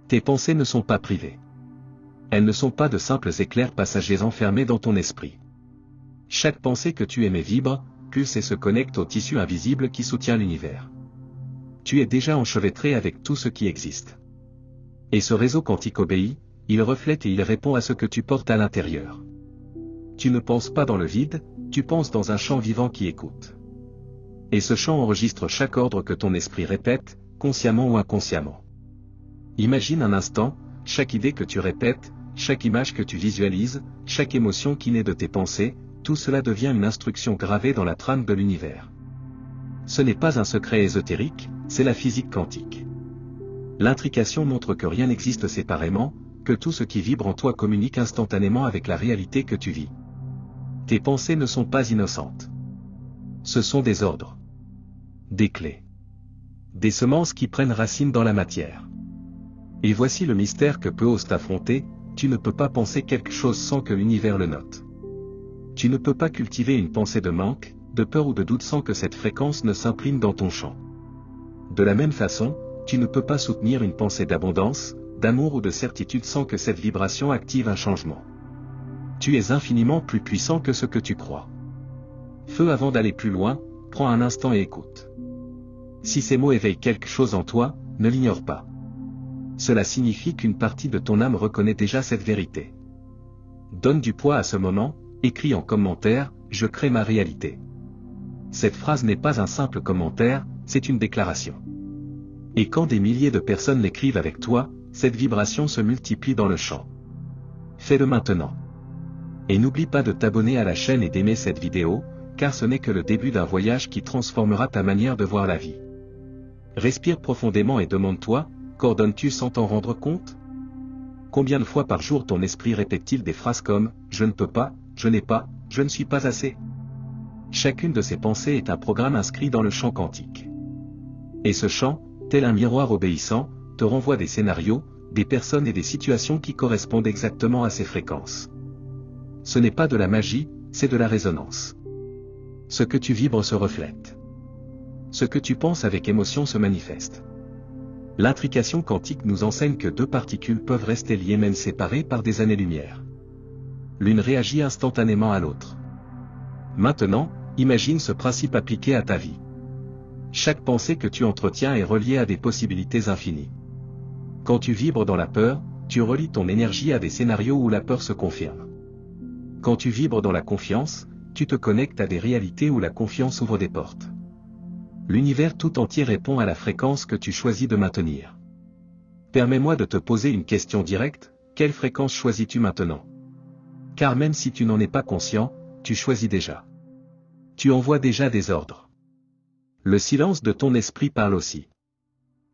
Tes pensées ne sont pas privées. Elles ne sont pas de simples éclairs passagers enfermés dans ton esprit. Chaque pensée que tu émets vibre, pulse et se connecte au tissu invisible qui soutient l'univers. Tu es déjà enchevêtré avec tout ce qui existe. Et ce réseau quantique obéit, il reflète et il répond à ce que tu portes à l'intérieur. Tu ne penses pas dans le vide, tu penses dans un champ vivant qui écoute. Et ce champ enregistre chaque ordre que ton esprit répète, consciemment ou inconsciemment. Imagine un instant, chaque idée que tu répètes, chaque image que tu visualises, chaque émotion qui naît de tes pensées, tout cela devient une instruction gravée dans la trame de l'univers. Ce n'est pas un secret ésotérique, c'est la physique quantique. L'intrication montre que rien n'existe séparément, que tout ce qui vibre en toi communique instantanément avec la réalité que tu vis. Tes pensées ne sont pas innocentes. Ce sont des ordres. Des clés. Des semences qui prennent racine dans la matière. Et voici le mystère que peu osent affronter, tu ne peux pas penser quelque chose sans que l'univers le note. Tu ne peux pas cultiver une pensée de manque, de peur ou de doute sans que cette fréquence ne s'imprime dans ton champ. De la même façon, tu ne peux pas soutenir une pensée d'abondance, d'amour ou de certitude sans que cette vibration active un changement. Tu es infiniment plus puissant que ce que tu crois. Feu, avant d'aller plus loin, prends un instant et écoute. Si ces mots éveillent quelque chose en toi, ne l'ignore pas. Cela signifie qu'une partie de ton âme reconnaît déjà cette vérité. Donne du poids à ce moment, écris en commentaire, « Je crée ma réalité ». Cette phrase n'est pas un simple commentaire, c'est une déclaration. Et quand des milliers de personnes l'écrivent avec toi, cette vibration se multiplie dans le champ. Fais-le maintenant. Et n'oublie pas de t'abonner à la chaîne et d'aimer cette vidéo, car ce n'est que le début d'un voyage qui transformera ta manière de voir la vie. Respire profondément et demande-toi, qu'ordonnes-tu sans t'en rendre compte? Combien de fois par jour ton esprit répète-t-il des phrases comme « Je ne peux pas, je n'ai pas, je ne suis pas assez ». Chacune de ces pensées est un programme inscrit dans le champ quantique. Et ce champ, tel un miroir obéissant, te renvoie des scénarios, des personnes et des situations qui correspondent exactement à ces fréquences. Ce n'est pas de la magie, c'est de la résonance. Ce que tu vibres se reflète. Ce que tu penses avec émotion se manifeste. L'intrication quantique nous enseigne que deux particules peuvent rester liées même séparées par des années-lumière. L'une réagit instantanément à l'autre. Maintenant, imagine ce principe appliqué à ta vie. Chaque pensée que tu entretiens est reliée à des possibilités infinies. Quand tu vibres dans la peur, tu relis ton énergie à des scénarios où la peur se confirme. Quand tu vibres dans la confiance, tu te connectes à des réalités où la confiance ouvre des portes. L'univers tout entier répond à la fréquence que tu choisis de maintenir. Permets-moi de te poser une question directe, quelle fréquence choisis-tu maintenant? Car même si tu n'en es pas conscient, tu choisis déjà. Tu envoies déjà des ordres. Le silence de ton esprit parle aussi.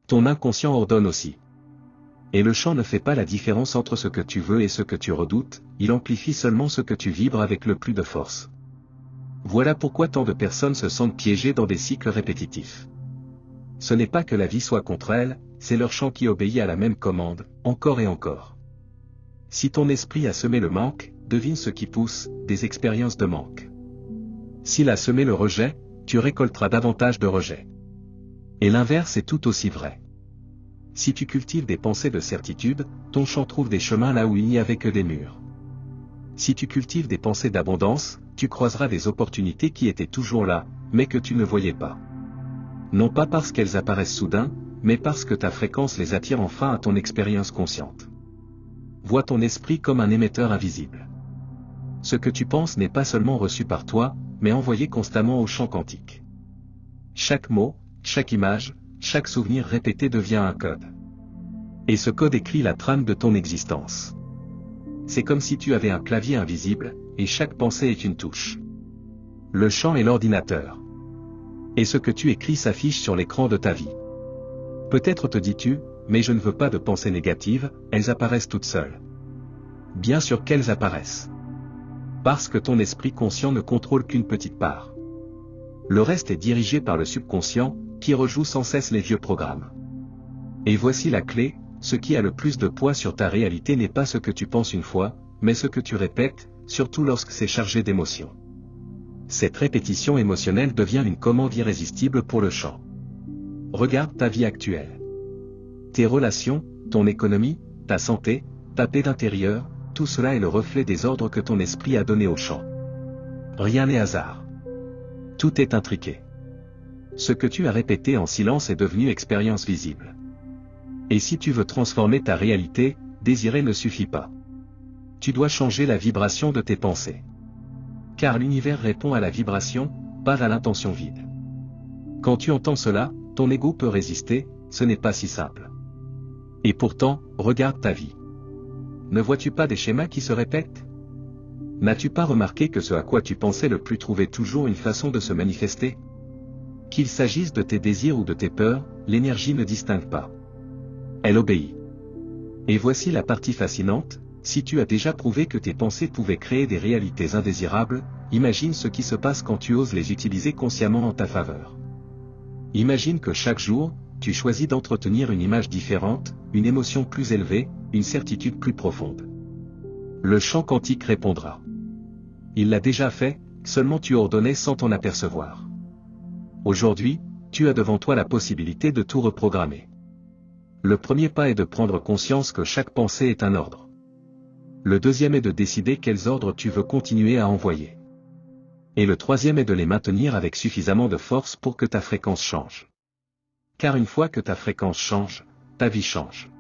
Ton inconscient ordonne aussi. Et le chant ne fait pas la différence entre ce que tu veux et ce que tu redoutes, il amplifie seulement ce que tu vibres avec le plus de force. Voilà pourquoi tant de personnes se sentent piégées dans des cycles répétitifs. Ce n'est pas que la vie soit contre elles, c'est leur chant qui obéit à la même commande, encore et encore. Si ton esprit a semé le manque, devine ce qui pousse, des expériences de manque. S'il a semé le rejet, tu récolteras davantage de rejet. Et l'inverse est tout aussi vrai. Si tu cultives des pensées de certitude, ton champ trouve des chemins là où il n'y avait que des murs. Si tu cultives des pensées d'abondance, tu croiseras des opportunités qui étaient toujours là, mais que tu ne voyais pas. Non pas parce qu'elles apparaissent soudain, mais parce que ta fréquence les attire enfin à ton expérience consciente. Vois ton esprit comme un émetteur invisible. Ce que tu penses n'est pas seulement reçu par toi, mais envoyé constamment au champ quantique. Chaque mot, chaque image, chaque souvenir répété devient un code. Et ce code écrit la trame de ton existence. C'est comme si tu avais un clavier invisible, et chaque pensée est une touche. Le champ est l'ordinateur. Et ce que tu écris s'affiche sur l'écran de ta vie. Peut-être te dis-tu, mais je ne veux pas de pensées négatives, elles apparaissent toutes seules. Bien sûr qu'elles apparaissent. Parce que ton esprit conscient ne contrôle qu'une petite part. Le reste est dirigé par le subconscient, qui rejoue sans cesse les vieux programmes. Et voici la clé, ce qui a le plus de poids sur ta réalité n'est pas ce que tu penses une fois, mais ce que tu répètes, surtout lorsque c'est chargé d'émotion. Cette répétition émotionnelle devient une commande irrésistible pour le champ. Regarde ta vie actuelle. Tes relations, ton économie, ta santé, ta paix d'intérieur, tout cela est le reflet des ordres que ton esprit a donnés au champ. Rien n'est hasard. Tout est intriqué. Ce que tu as répété en silence est devenu expérience visible. Et si tu veux transformer ta réalité, désirer ne suffit pas. Tu dois changer la vibration de tes pensées. Car l'univers répond à la vibration, pas à l'intention vide. Quand tu entends cela, ton ego peut résister, ce n'est pas si simple. Et pourtant, regarde ta vie. Ne vois-tu pas des schémas qui se répètent? N'as-tu pas remarqué que ce à quoi tu pensais le plus trouvait toujours une façon de se manifester? Qu'il s'agisse de tes désirs ou de tes peurs, l'énergie ne distingue pas. Elle obéit. Et voici la partie fascinante, si tu as déjà prouvé que tes pensées pouvaient créer des réalités indésirables, imagine ce qui se passe quand tu oses les utiliser consciemment en ta faveur. Imagine que chaque jour, tu choisis d'entretenir une image différente, une émotion plus élevée, une certitude plus profonde. Le champ quantique répondra. Il l'a déjà fait, seulement tu ordonnais sans t'en apercevoir. Aujourd'hui, tu as devant toi la possibilité de tout reprogrammer. Le premier pas est de prendre conscience que chaque pensée est un ordre. Le deuxième est de décider quels ordres tu veux continuer à envoyer. Et le troisième est de les maintenir avec suffisamment de force pour que ta fréquence change. Car une fois que ta fréquence change, ta vie change.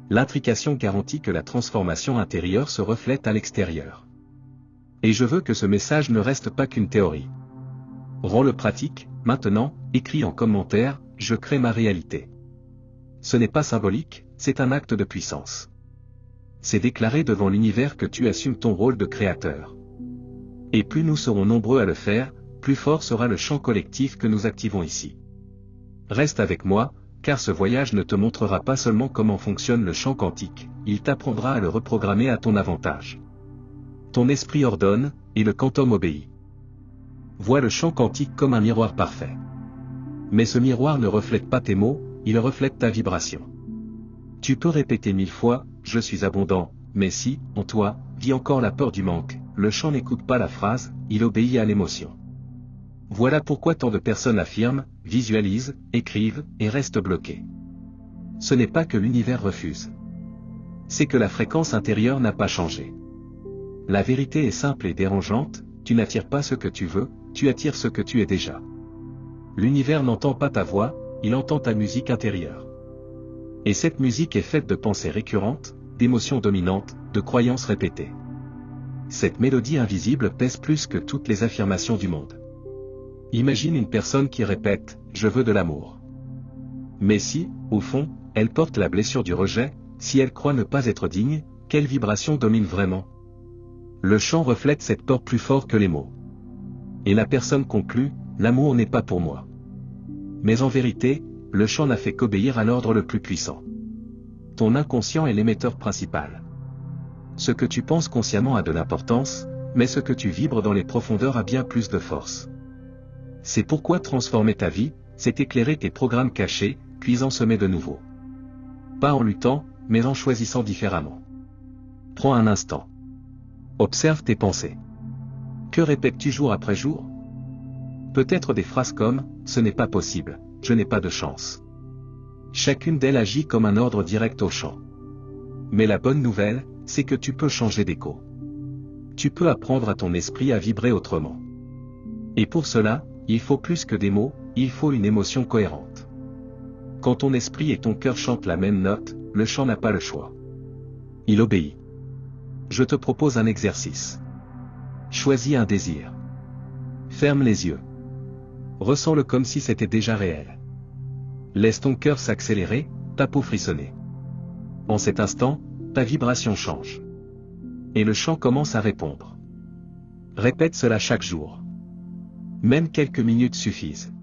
L'intrication garantit que la transformation intérieure se reflète à l'extérieur. Et je veux que ce message ne reste pas qu'une théorie. Rends-le pratique, maintenant, écris en commentaire, je crée ma réalité. Ce n'est pas symbolique, c'est un acte de puissance. C'est déclarer devant l'univers que tu assumes ton rôle de créateur. Et plus nous serons nombreux à le faire, plus fort sera le champ collectif que nous activons ici. Reste avec moi, car ce voyage ne te montrera pas seulement comment fonctionne le champ quantique, il t'apprendra à le reprogrammer à ton avantage. Ton esprit ordonne, et le quantum obéit. Vois le champ quantique comme un miroir parfait. Mais ce miroir ne reflète pas tes mots, il reflète ta vibration. Tu peux répéter 1000 fois, je suis abondant, mais si, en toi, vit encore la peur du manque, le champ n'écoute pas la phrase, il obéit à l'émotion. Voilà pourquoi tant de personnes affirment, visualisent, écrivent, et restent bloquées. Ce n'est pas que l'univers refuse. C'est que la fréquence intérieure n'a pas changé. La vérité est simple et dérangeante, tu n'attires pas ce que tu veux, tu attires ce que tu es déjà. L'univers n'entend pas ta voix, il entend ta musique intérieure. Et cette musique est faite de pensées récurrentes, d'émotions dominantes, de croyances répétées. Cette mélodie invisible pèse plus que toutes les affirmations du monde. Imagine une personne qui répète « je veux de l'amour ». Mais si, au fond, elle porte la blessure du rejet, si elle croit ne pas être digne, quelle vibration domine vraiment? Le chant reflète cette peur plus fort que les mots. Et la personne conclut « l'amour n'est pas pour moi ». Mais en vérité, le chant n'a fait qu'obéir à l'ordre le plus puissant. Ton inconscient est l'émetteur principal. Ce que tu penses consciemment a de l'importance, mais ce que tu vibres dans les profondeurs a bien plus de force. C'est pourquoi transformer ta vie, c'est éclairer tes programmes cachés, puis en semer de nouveaux. Pas en luttant, mais en choisissant différemment. Prends un instant. Observe tes pensées. Que répètes-tu jour après jour? Peut-être des phrases comme « ce n'est pas possible, je n'ai pas de chance ». Chacune d'elles agit comme un ordre direct au champ. Mais la bonne nouvelle, c'est que tu peux changer d'écho. Tu peux apprendre à ton esprit à vibrer autrement. Et pour cela, il faut plus que des mots, il faut une émotion cohérente. Quand ton esprit et ton cœur chantent la même note, le chant n'a pas le choix. Il obéit. Je te propose un exercice. Choisis un désir. Ferme les yeux. Ressens-le comme si c'était déjà réel. Laisse ton cœur s'accélérer, ta peau frissonner. En cet instant, ta vibration change. Et le chant commence à répondre. Répète cela chaque jour. Même quelques minutes suffisent.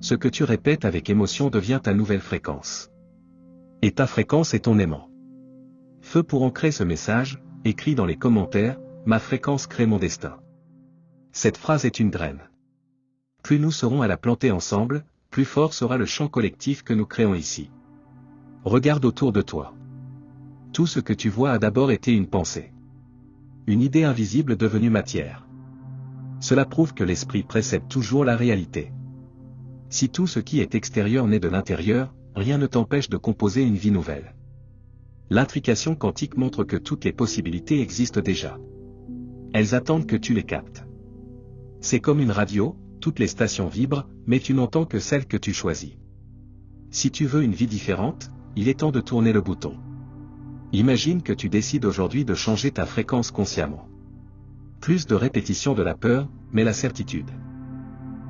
Ce que tu répètes avec émotion devient ta nouvelle fréquence. Et ta fréquence est ton aimant. Feu pour ancrer ce message, écris dans les commentaires, ma fréquence crée mon destin. Cette phrase est une graine. Plus nous serons à la planter ensemble, plus fort sera le champ collectif que nous créons ici. Regarde autour de toi. Tout ce que tu vois a d'abord été une pensée. Une idée invisible devenue matière. Cela prouve que l'esprit précède toujours la réalité. Si tout ce qui est extérieur naît de l'intérieur, rien ne t'empêche de composer une vie nouvelle. L'intrication quantique montre que toutes les possibilités existent déjà. Elles attendent que tu les captes. C'est comme une radio, toutes les stations vibrent, mais tu n'entends que celle que tu choisis. Si tu veux une vie différente, il est temps de tourner le bouton. Imagine que tu décides aujourd'hui de changer ta fréquence consciemment. Plus de répétition de la peur, mais la certitude.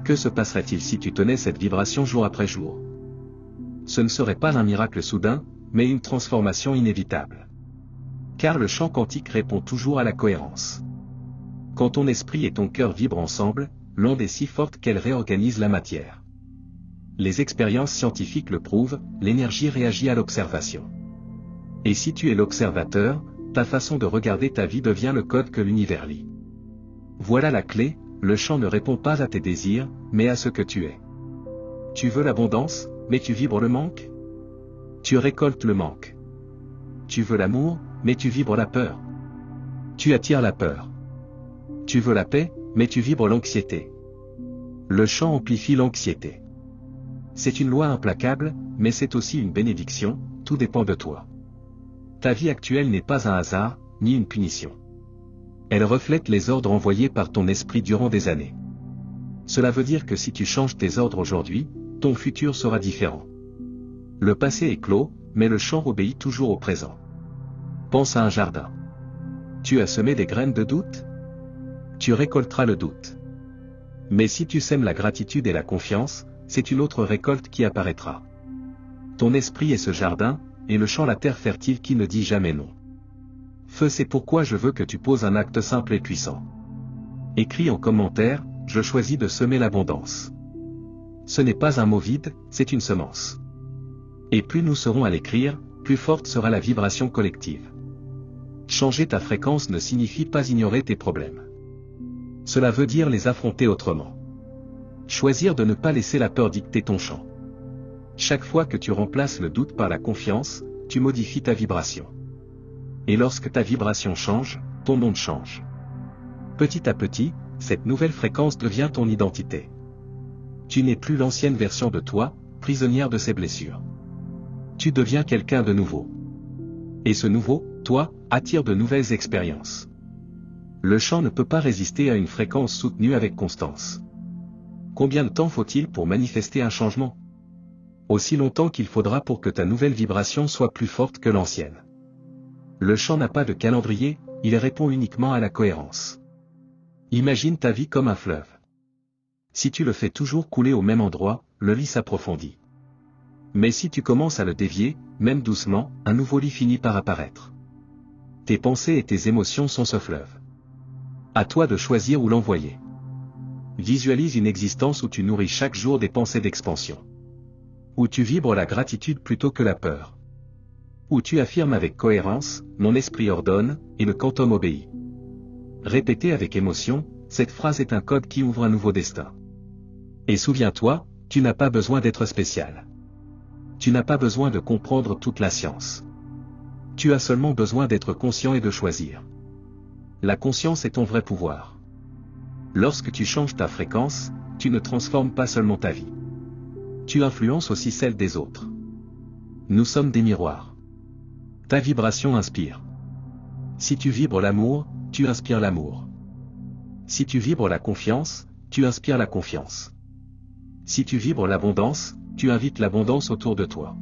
Que se passerait-il si tu tenais cette vibration jour après jour? Ce ne serait pas un miracle soudain, mais une transformation inévitable. Car le champ quantique répond toujours à la cohérence. Quand ton esprit et ton cœur vibrent ensemble, l'onde est si forte qu'elle réorganise la matière. Les expériences scientifiques le prouvent, l'énergie réagit à l'observation. Et si tu es l'observateur, ta façon de regarder ta vie devient le code que l'univers lit. Voilà la clé, le champ ne répond pas à tes désirs, mais à ce que tu es. Tu veux l'abondance, mais tu vibres le manque? Tu récoltes le manque. Tu veux l'amour, mais tu vibres la peur. Tu attires la peur. Tu veux la paix, mais tu vibres l'anxiété. Le champ amplifie l'anxiété. C'est une loi implacable, mais c'est aussi une bénédiction, tout dépend de toi. Ta vie actuelle n'est pas un hasard, ni une punition. Elle reflète les ordres envoyés par ton esprit durant des années. Cela veut dire que si tu changes tes ordres aujourd'hui, ton futur sera différent. Le passé est clos, mais le champ obéit toujours au présent. Pense à un jardin. Tu as semé des graines de doute? Tu récolteras le doute. Mais si tu sèmes la gratitude et la confiance, c'est une autre récolte qui apparaîtra. Ton esprit est ce jardin, et le champ la terre fertile qui ne dit jamais non. Feu, c'est pourquoi je veux que tu poses un acte simple et puissant. Écris en commentaire, je choisis de semer l'abondance. Ce n'est pas un mot vide, c'est une semence. Et plus nous serons à l'écrire, plus forte sera la vibration collective. Changer ta fréquence ne signifie pas ignorer tes problèmes. Cela veut dire les affronter autrement. Choisir de ne pas laisser la peur dicter ton champ. Chaque fois que tu remplaces le doute par la confiance, tu modifies ta vibration. Et lorsque ta vibration change, ton monde change. Petit à petit, cette nouvelle fréquence devient ton identité. Tu n'es plus l'ancienne version de toi, prisonnière de ses blessures. Tu deviens quelqu'un de nouveau. Et ce nouveau, toi, attire de nouvelles expériences. Le champ ne peut pas résister à une fréquence soutenue avec constance. Combien de temps faut-il pour manifester un changement? Aussi longtemps qu'il faudra pour que ta nouvelle vibration soit plus forte que l'ancienne. Le champ n'a pas de calendrier, il répond uniquement à la cohérence. Imagine ta vie comme un fleuve. Si tu le fais toujours couler au même endroit, le lit s'approfondit. Mais si tu commences à le dévier, même doucement, un nouveau lit finit par apparaître. Tes pensées et tes émotions sont ce fleuve. À toi de choisir où l'envoyer. Visualise une existence où tu nourris chaque jour des pensées d'expansion. Où tu vibres la gratitude plutôt que la peur. Où tu affirmes avec cohérence, mon esprit ordonne, et le quantum obéit. Répétez avec émotion, cette phrase est un code qui ouvre un nouveau destin. Et souviens-toi, tu n'as pas besoin d'être spécial. Tu n'as pas besoin de comprendre toute la science. Tu as seulement besoin d'être conscient et de choisir. La conscience est ton vrai pouvoir. Lorsque tu changes ta fréquence, tu ne transformes pas seulement ta vie. Tu influences aussi celle des autres. Nous sommes des miroirs. Ta vibration inspire. Si tu vibres l'amour, tu inspires l'amour. Si tu vibres la confiance, tu inspires la confiance. Si tu vibres l'abondance, tu invites l'abondance autour de toi.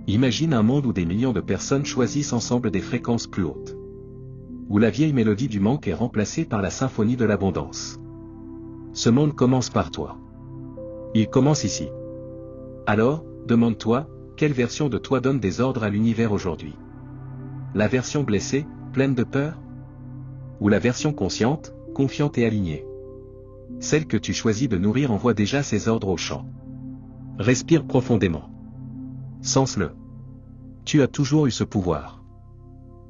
Imagine un monde où des millions de personnes choisissent ensemble des fréquences plus hautes. Où la vieille mélodie du manque est remplacée par la symphonie de l'abondance. Ce monde commence par toi. Il commence ici. Alors, demande-toi, quelle version de toi donne des ordres à l'univers aujourd'hui? La version blessée, pleine de peur? Ou la version consciente, confiante et alignée? Celle que tu choisis de nourrir envoie déjà ses ordres au champ. Respire profondément. Sens-le. Tu as toujours eu ce pouvoir.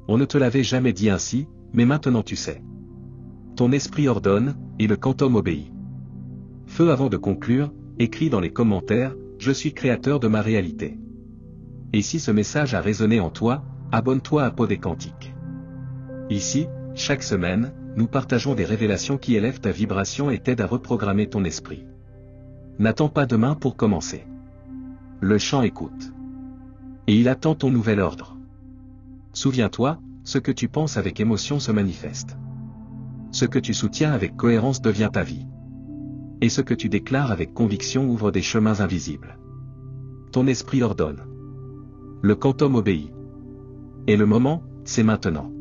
On ne te l'avait jamais dit ainsi, mais maintenant tu sais. Ton esprit ordonne, et le quantum obéit. Feu, avant de conclure, écris dans les commentaires, je suis créateur de ma réalité. Et si ce message a résonné en toi, abonne-toi à Pod et Quantique. Ici, chaque semaine, nous partageons des révélations qui élèvent ta vibration et t'aident à reprogrammer ton esprit. N'attends pas demain pour commencer. Le champ écoute. Et il attend ton nouvel ordre. Souviens-toi, ce que tu penses avec émotion se manifeste. Ce que tu soutiens avec cohérence devient ta vie. Et ce que tu déclares avec conviction ouvre des chemins invisibles. Ton esprit ordonne. Le quantum obéit. Et le moment, c'est maintenant.